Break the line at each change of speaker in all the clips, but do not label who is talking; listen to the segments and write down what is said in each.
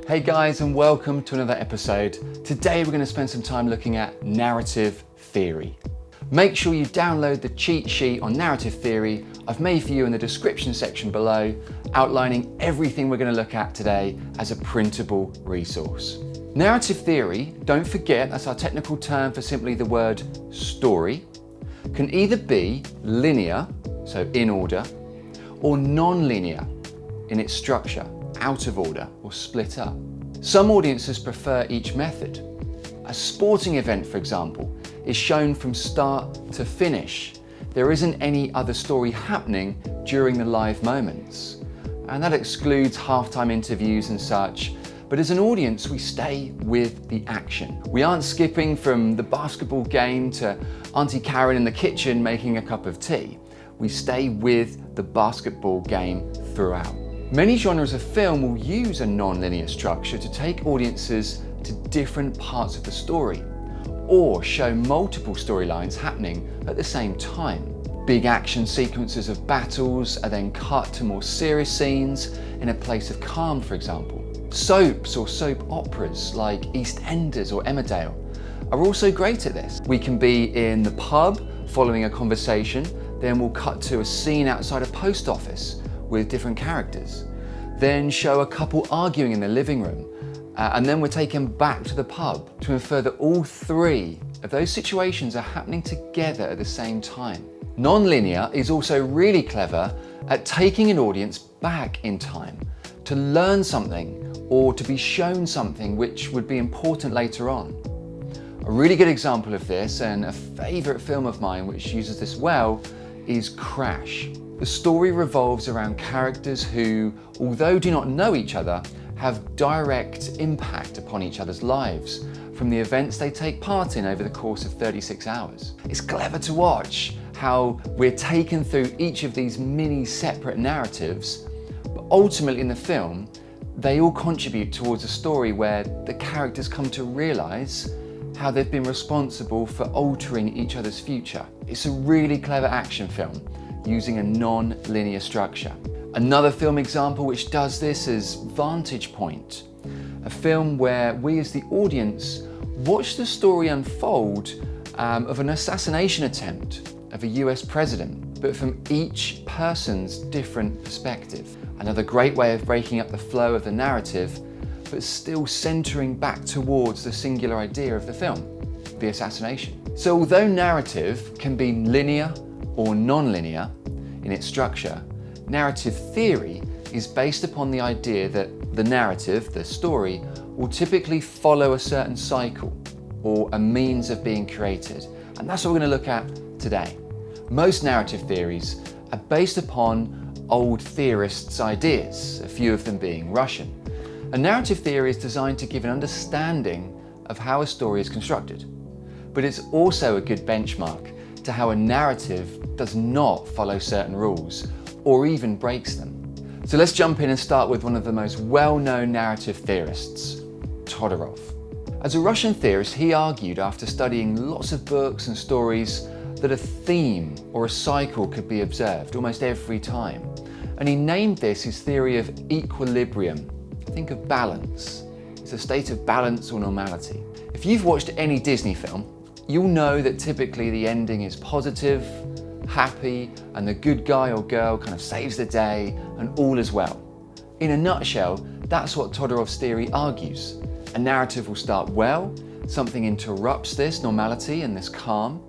Hey guys, and welcome to another episode. Today we're going to spend some time looking at narrative theory. Make sure you download the cheat sheet on narrative theory I've made for you in the description section below, outlining everything we're going to look at today as a printable resource. Narrative theory, don't forget that's our technical term for simply the word story, can either be linear, so in order, or non-linear in its structure, out of order or split up. Some audiences prefer each method. A sporting event, for example, is shown from start to finish. There isn't any other story happening during the live moments. And that excludes halftime interviews and such. But as an audience, we stay with the action. We aren't skipping from the basketball game to Auntie Karen in the kitchen making a cup of tea. We stay with the basketball game throughout. Many genres of film will use a non-linear structure to take audiences to different parts of the story, or show multiple storylines happening at the same time. Big action sequences of battles are then cut to more serious scenes in a place of calm, for example. Soaps or soap operas like EastEnders or Emmerdale are also great at this. We can be in the pub following a conversation, then we'll cut to a scene outside a post office with different characters, then show a couple arguing in the living room, and then we're taken back to the pub to infer that all three of those situations are happening together at the same time. Non-linear is also really clever at taking an audience back in time to learn something or to be shown something which would be important later on. A really good example of this, and a favourite film of mine which uses this well, is Crash. The story revolves around characters who, although do not know each other, have direct impact upon each other's lives from the events they take part in over the course of 36 hours. It's clever to watch how we're taken through each of these mini separate narratives, but ultimately in the film, they all contribute towards a story where the characters come to realise how they've been responsible for altering each other's future. It's a really clever action film using a non-linear structure. Another film example which does this is Vantage Point, a film where we as the audience watch the story unfold of an assassination attempt of a US president, but from each person's different perspective. Another great way of breaking up the flow of the narrative, but still centering back towards the singular idea of the film, the assassination. So although narrative can be linear or non-linear in its structure, narrative theory is based upon the idea that the narrative, the story, will typically follow a certain cycle or a means of being created. And that's what we're going to look at today. Most narrative theories are based upon old theorists' ideas, a few of them being Russian. A narrative theory is designed to give an understanding of how a story is constructed, but it's also a good benchmark to how a narrative does not follow certain rules or even breaks them. So let's jump in and start with one of the most well-known narrative theorists, Todorov. As a Russian theorist, he argued after studying lots of books and stories that a theme or a cycle could be observed almost every time. And he named this his theory of equilibrium. Think of balance. It's a state of balance or normality. If you've watched any Disney film, you'll know that typically the ending is positive, happy, and the good guy or girl kind of saves the day and all is well. In a nutshell, that's what Todorov's theory argues. A narrative will start well, something interrupts this normality and this calm,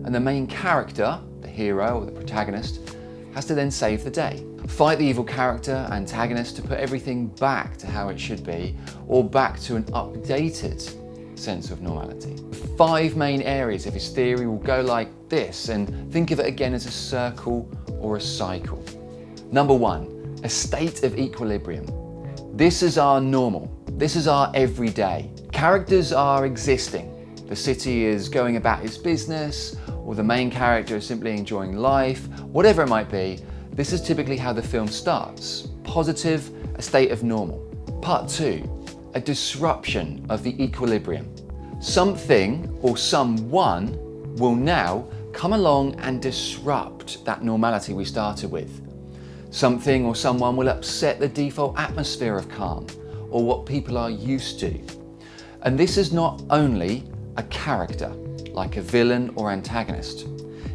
and the main character, the hero or the protagonist, has to then save the day. Fight the evil character, antagonist, to put everything back to how it should be, or back to an updated sense of normality. The 5 main areas of his theory will go like this, and think of it again as a circle or a cycle. Number 1, a state of equilibrium. This is our normal. This is our everyday. Characters are existing. The city is going about its business, or the main character is simply enjoying life, whatever it might be. This is typically how the film starts. Positive, a state of normal. Part 2, a disruption of the equilibrium. Something or someone will now come along and disrupt that normality we started with. Something or someone will upset the default atmosphere of calm, or what people are used to. And this is not only a character, like a villain or antagonist.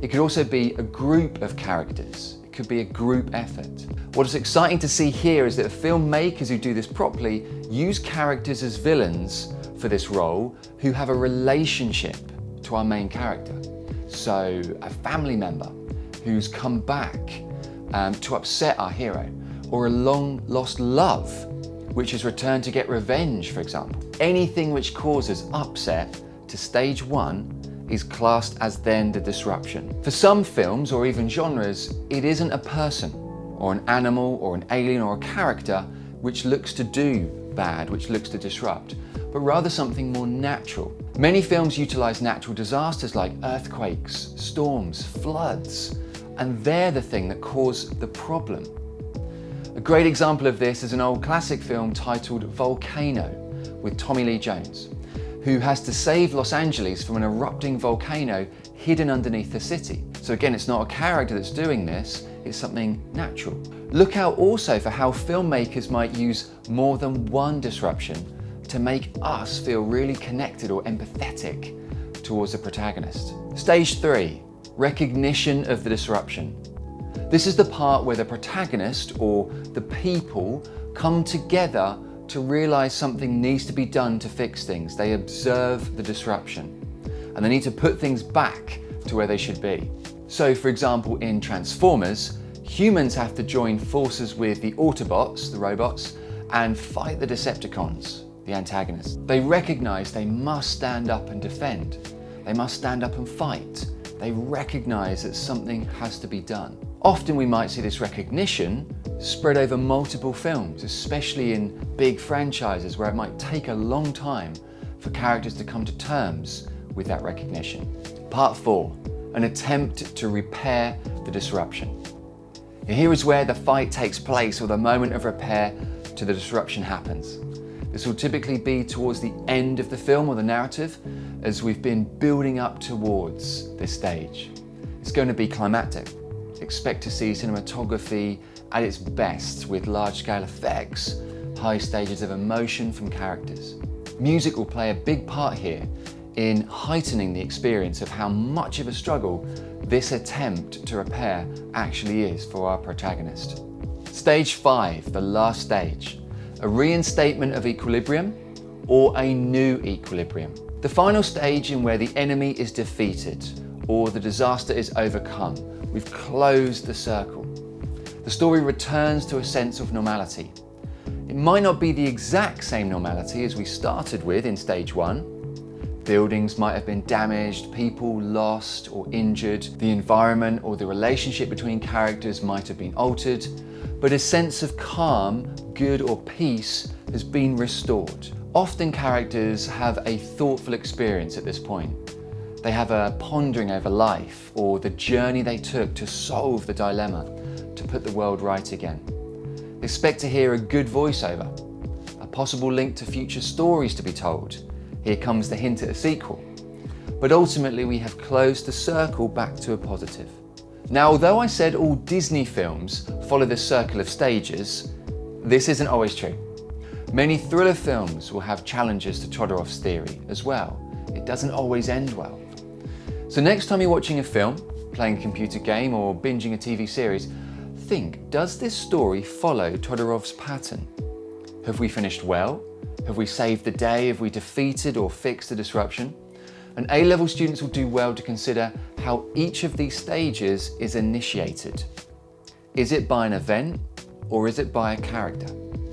It could also be a group of characters. It could be a group effort. What is exciting to see here is that filmmakers who do this properly use characters as villains for this role who have a relationship to our main character. So a family member who's come back to upset our hero, or a long lost love which has returned to get revenge, for example. Anything which causes upset to stage one is classed as then the disruption. For some films or even genres, it isn't a person or an animal or an alien or a character which looks to do bad, which looks to disrupt, but rather something more natural. Many films utilize natural disasters like earthquakes, storms, floods, and they're the thing that cause the problem. A great example of this is an old classic film titled Volcano with Tommy Lee Jones, who has to save Los Angeles from an erupting volcano hidden underneath the city. So again, it's not a character that's doing this, it's something natural. Look out also for how filmmakers might use more than one disruption to make us feel really connected or empathetic towards the protagonist. Stage 3, recognition of the disruption. This is the part where the protagonist or the people come together to realize something needs to be done to fix things. They observe the disruption and they need to put things back to where they should be. So for example, in Transformers, humans have to join forces with the Autobots, the robots, and fight the Decepticons, the antagonists. They recognize they must stand up and defend. They must stand up and fight. They recognize that something has to be done. Often we might see this recognition spread over multiple films, especially in big franchises where it might take a long time for characters to come to terms with that recognition. Part 4, an attempt to repair the disruption. And here is where the fight takes place, or the moment of repair to the disruption happens. This will typically be towards the end of the film or the narrative, as we've been building up towards this stage. It's going to be climactic. Expect to see cinematography at its best with large-scale effects, high stages of emotion from characters. Music will play a big part here in heightening the experience of how much of a struggle this attempt to repair actually is for our protagonist. Stage 5, the last stage, a reinstatement of equilibrium or a new equilibrium. The final stage in where the enemy is defeated or the disaster is overcome. We've closed the circle. The story returns to a sense of normality. It might not be the exact same normality as we started with in stage 1. Buildings might have been damaged, people lost or injured, the environment or the relationship between characters might have been altered, but a sense of calm, good or peace has been restored. Often characters have a thoughtful experience at this point. They have a pondering over life or the journey they took to solve the dilemma, to put the world right again. Expect to hear a good voiceover, a possible link to future stories to be told. Here comes the hint at a sequel. But ultimately we have closed the circle back to a positive. Now, although I said all Disney films follow this circle of stages, this isn't always true. Many thriller films will have challenges to Todorov's theory as well. It doesn't always end well. So next time you're watching a film, playing a computer game or binging a TV series, think, does this story follow Todorov's pattern? Have we finished well? Have we saved the day? Have we defeated or fixed the disruption? And A-level students will do well to consider how each of these stages is initiated. Is it by an event or is it by a character?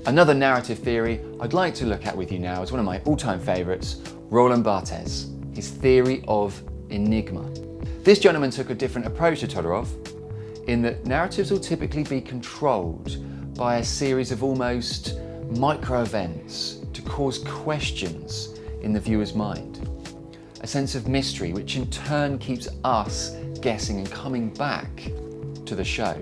Another narrative theory I'd like to look at with you now is one of my all-time favourites, Roland Barthes, his theory of Enigma. This gentleman took a different approach to Todorov, in that narratives will typically be controlled by a series of almost micro-events to cause questions in the viewer's mind. A sense of mystery which in turn keeps us guessing and coming back to the show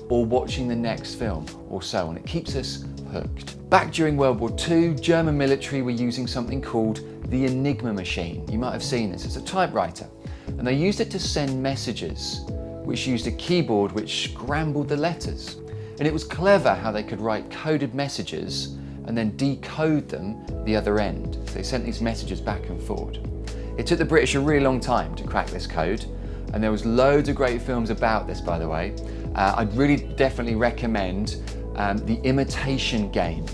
or watching the next film or so on. It keeps us hooked. Back during World War II, German military were using something called the Enigma machine. You might have seen this. It's a typewriter. And they used it to send messages, which used a keyboard which scrambled the letters. And it was clever how they could write coded messages and then decode them the other end. So they sent these messages back and forward. It took the British a really long time to crack this code, and there was loads of great films about this, by the way. I'd really definitely recommend The Imitation Game,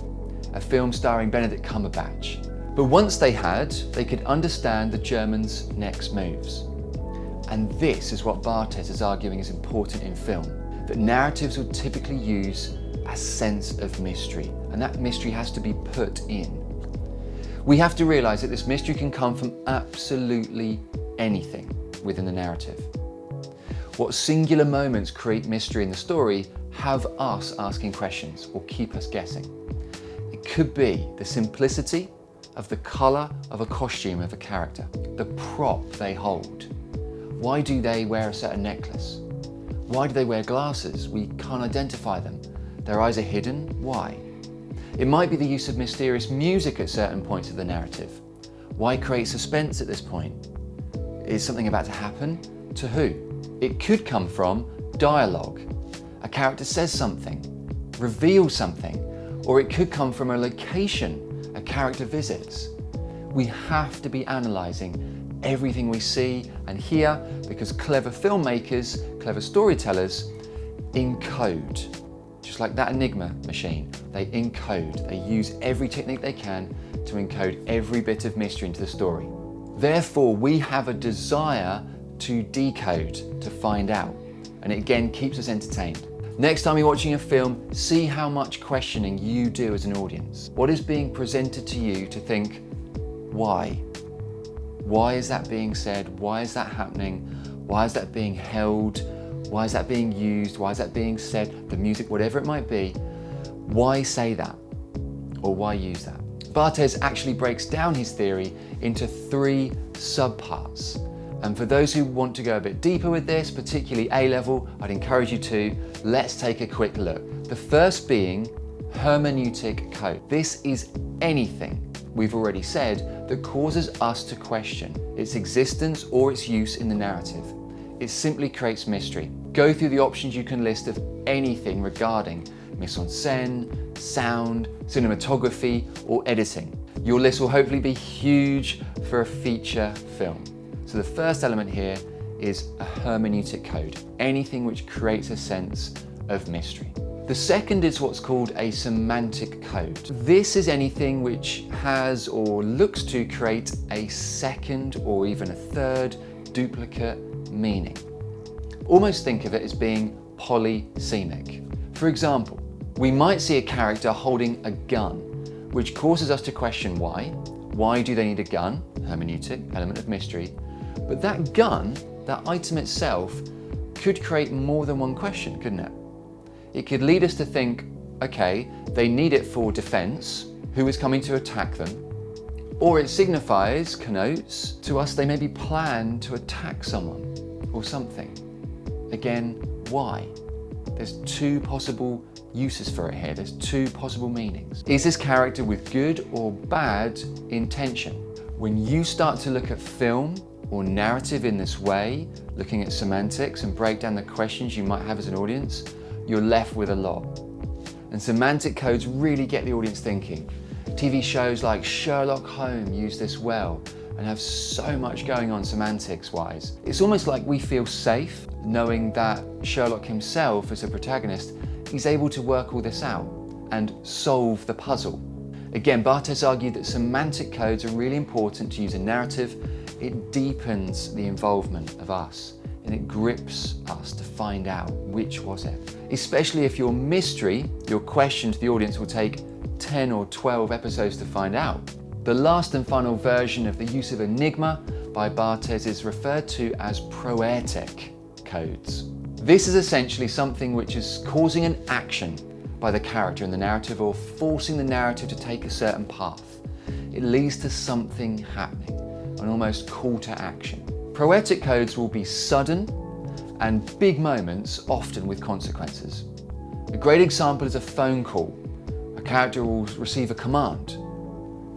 a film starring Benedict Cumberbatch. But once they could understand the Germans' next moves. And this is what Barthes is arguing is important in film, that narratives will typically use a sense of mystery, and that mystery has to be put in. We have to realize that this mystery can come from absolutely anything within the narrative. What singular moments create mystery in the story have us asking questions or keep us guessing. It could be the simplicity of the color of a costume of a character, the prop they hold. Why do they wear a certain necklace? Why do they wear glasses? We can't identify them. Their eyes are hidden. Why? It might be the use of mysterious music at certain points of the narrative. Why create suspense at this point? Is something about to happen? To who? It could come from dialogue. A character says something, reveals something, or it could come from a location a character visits. We have to be analysing everything we see and hear because clever filmmakers, clever storytellers encode. Just like that Enigma machine, they encode. They use every technique they can to encode every bit of mystery into the story. Therefore, we have a desire to decode, to find out. And it again keeps us entertained. Next time you're watching a film, see how much questioning you do as an audience. What is being presented to you to think, why? Why is that being said? Why is that happening? Why is that being held? Why is that being used? Why is that being said? The music, whatever it might be. Why say that? Or why use that? Barthes actually breaks down his theory into 3 subparts. And for those who want to go a bit deeper with this, particularly A-level, I'd encourage you to. Let's take a quick look. The first being hermeneutic code. This is anything, we've already said, that causes us to question its existence or its use in the narrative. It simply creates mystery. Go through the options you can list of anything regarding mise-en-scène, sound, cinematography, or editing. Your list will hopefully be huge for a feature film. So the first element here is a hermeneutic code, anything which creates a sense of mystery. The second is what's called a semantic code. This is anything which has or looks to create a second or even a third duplicate meaning. Almost think of it as being polysemic. For example, we might see a character holding a gun, which causes us to question why. Why do they need a gun? Hermeneutic, element of mystery. But that gun, that item itself, could create more than one question, couldn't it? It could lead us to think, okay, they need it for defense, who is coming to attack them? Or it signifies, connotes, to us they maybe plan to attack someone or something. Again, why? There's 2 possible uses for it here. There's 2 possible meanings. Is this character with good or bad intention? When you start to look at film or narrative in this way, looking at semantics and break down the questions you might have as an audience, you're left with a lot. And semantic codes really get the audience thinking. TV shows like Sherlock Holmes use this well and have so much going on semantics-wise. It's almost like we feel safe knowing that Sherlock himself, as a protagonist, is able to work all this out and solve the puzzle. Again, Barthes argued that semantic codes are really important to use in narrative. It deepens the involvement of us and it grips us to find out which was it. Especially if your mystery, your question to the audience will take 10 or 12 episodes to find out. The last and final version of the use of Enigma by Barthes is referred to as proetic codes. This is essentially something which is causing an action by the character in the narrative or forcing the narrative to take a certain path. It leads to something happening, an almost call to action. Proetic codes will be sudden and big moments, often with consequences. A great example is a phone call. A character will receive a command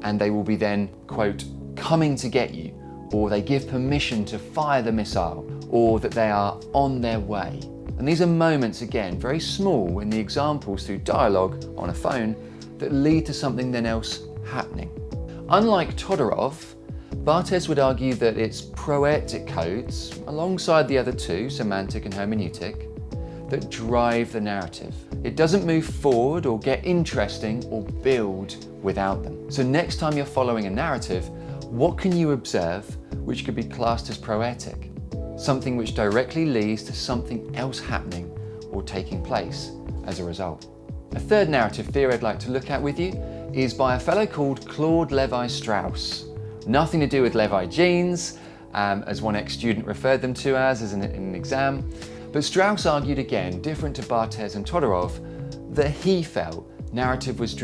and they will be then, quote, coming to get you, or they give permission to fire the missile, or that they are on their way. And these are moments, again, very small in the examples through dialogue on a phone, that lead to something then else happening. Unlike Todorov, Barthes would argue that it's proetic codes, alongside the other two, semantic and hermeneutic, that drive the narrative. It doesn't move forward or get interesting or build without them. So next time you're following a narrative, what can you observe which could be classed as proetic? Something which directly leads to something else happening or taking place as a result. A third narrative theory I'd like to look at with you is by a fellow called Claude Levi-Strauss. Nothing to do with Levi jeans, as one ex-student referred them to as in an exam. But Strauss argued again, different to Barthes and Todorov, that he felt narrative was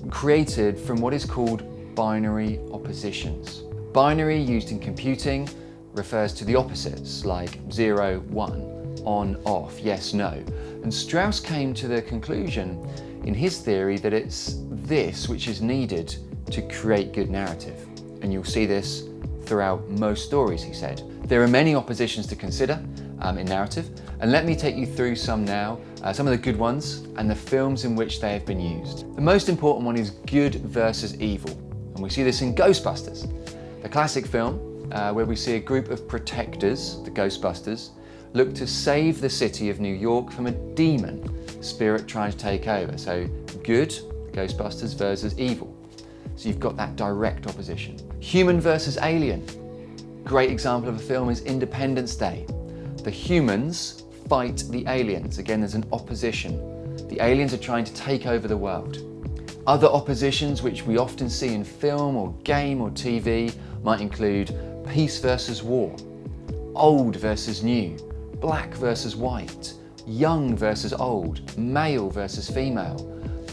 created from what is called binary oppositions. Binary, used in computing, refers to the opposites, like 0, 1, on, off, yes, no. And Strauss came to the conclusion in his theory that it's this which is needed to create good narrative. And you'll see this throughout most stories, he said. There are many oppositions to consider in narrative, and let me take you through some now, some of the good ones and the films in which they have been used. The most important one is good versus evil, and we see this in Ghostbusters, the classic film where we see a group of protectors, the Ghostbusters, look to save the city of New York from a demon spirit trying to take over. So good, the Ghostbusters, versus evil. So you've got that direct opposition. Human versus alien. Great example of a film is Independence Day. The humans fight the aliens. Again, there's an opposition. The aliens are trying to take over the world. Other oppositions which we often see in film or game or TV might include peace versus war, old versus new, black versus white, young versus old, male versus female,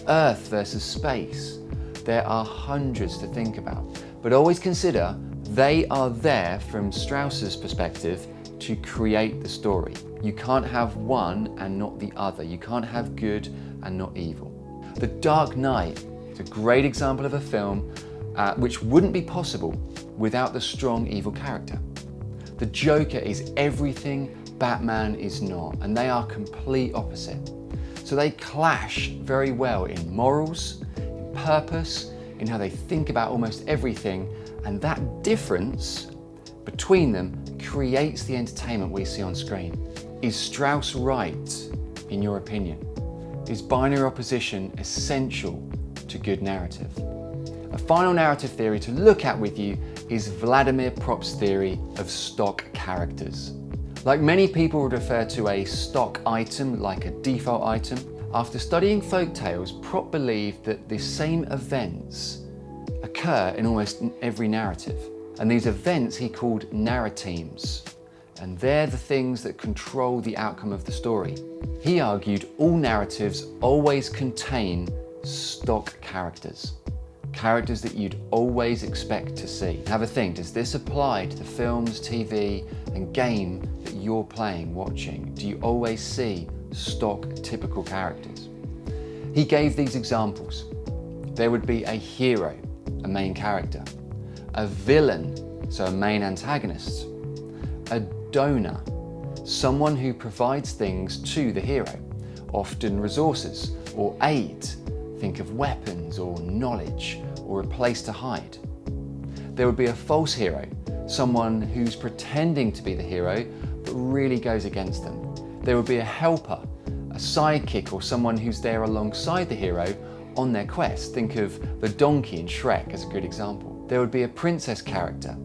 Earth versus space. There are hundreds to think about, but always consider they are there from Strauss's perspective to create the story. You can't have one and not the other. You can't have good and not evil. The Dark Knight is a great example of a film which wouldn't be possible without the strong evil character. The Joker is everything Batman is not, and they are complete opposite. So they clash very well in morals, in purpose, in how they think about almost everything, and that difference between them creates the entertainment we see on screen. Is Strauss right, in your opinion? Is binary opposition essential to good narrative? A final narrative theory to look at with you is Vladimir Prop's theory of stock characters. Like many people would refer to a stock item like a default item, after studying folk tales, Prop believed that the same events occur in almost every narrative. And these events he called narratemes. And they're the things that control the outcome of the story. He argued all narratives always contain stock characters. Characters that you'd always expect to see. Have a think, does this apply to the films, TV, and game that you're playing, watching? Do you always see stock, typical characters? He gave these examples. There would be a hero, a main character, a villain, so a main antagonist, a donor, someone who provides things to the hero, often resources or aid. Think of weapons or knowledge or a place to hide. There would be a false hero, someone who's pretending to be the hero but really goes against them. There would be a helper, a sidekick, or someone who's there alongside the hero on their quest. Think of the donkey in Shrek as a good example. There would be a princess character,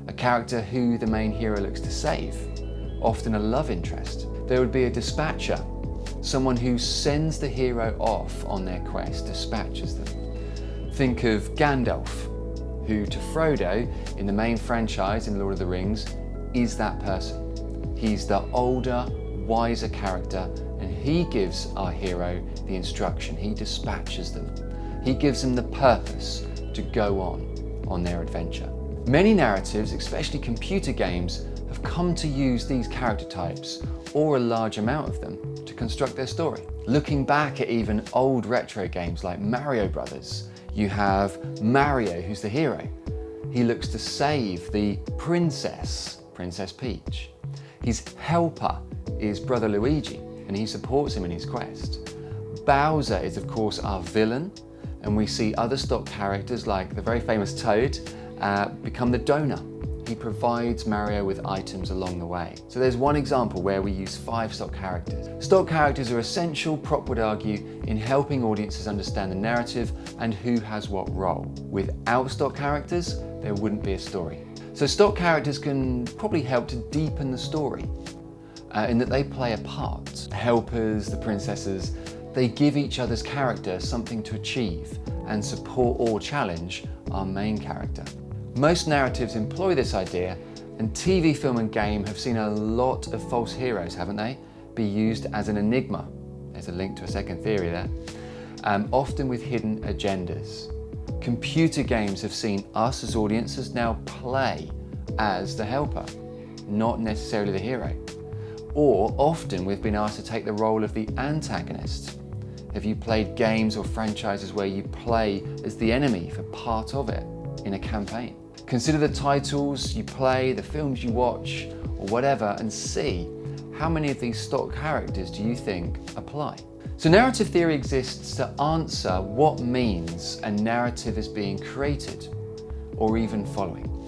a character who the main hero looks to save, often a love interest. There would be a dispatcher, someone who sends the hero off on their quest, dispatches them. Think of Gandalf, who to Frodo in the main franchise in Lord of the Rings is that person. He's the older, wiser character, and he gives our hero the instruction. He dispatches them. He gives them the purpose to go on their adventure. Many narratives, especially computer games, have come to use these character types, or a large amount of them, to construct their story. Looking back at even old retro games like Mario Brothers, you have Mario, who's the hero. He looks to save the princess, Princess Peach. His helper is Brother Luigi, and he supports him in his quest. Bowser is, of course, our villain, and we see other stock characters like the very famous Toad become the donor. He provides Mario with items along the way. So there's one example where we use 5 stock characters. Stock characters are essential, Prop would argue, in helping audiences understand the narrative and who has what role. Without stock characters, there wouldn't be a story. So stock characters can probably help to deepen the story in that they play a part. The helpers, the princesses, they give each other's character something to achieve and support or challenge our main character. Most narratives employ this idea, and TV, film and game have seen a lot of false heroes, haven't they, be used as an enigma. There's a link to a second theory there. Often with hidden agendas. Computer games have seen us as audiences now play as the helper, not necessarily the hero. Or often we've been asked to take the role of the antagonist. Have you played games or franchises where you play as the enemy for part of it in a campaign? Consider the titles you play, the films you watch, or whatever, and see how many of these stock characters do you think apply. So narrative theory exists to answer what means a narrative is being created, or even following.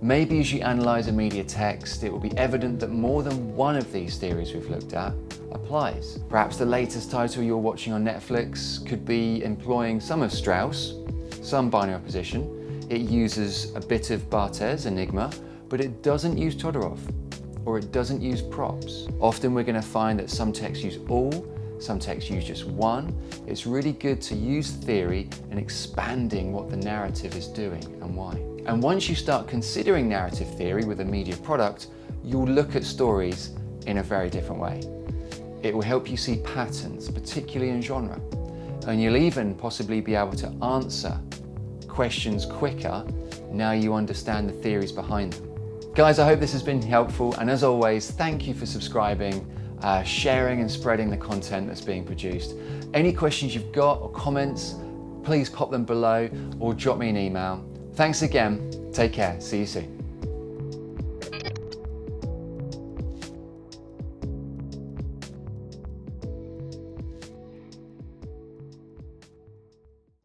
Maybe as you analyse a media text, it will be evident that more than one of these theories we've looked at applies. Perhaps the latest title you're watching on Netflix could be employing some of Strauss, some binary opposition. It uses a bit of Barthes, Enigma, but it doesn't use Todorov, or it doesn't use props. Often we're going to find that some texts use all, some texts use just one. It's really good to use theory in expanding what the narrative is doing and why. And once you start considering narrative theory with a media product, you'll look at stories in a very different way. It will help you see patterns, particularly in genre, and you'll even possibly be able to answer questions quicker now you understand the theories behind them. Guys, I hope this has been helpful, and as always, thank you for subscribing, sharing and spreading the content that's being produced. Any questions you've got or comments, please pop them below or drop me an email. Thanks again, take care, see you soon.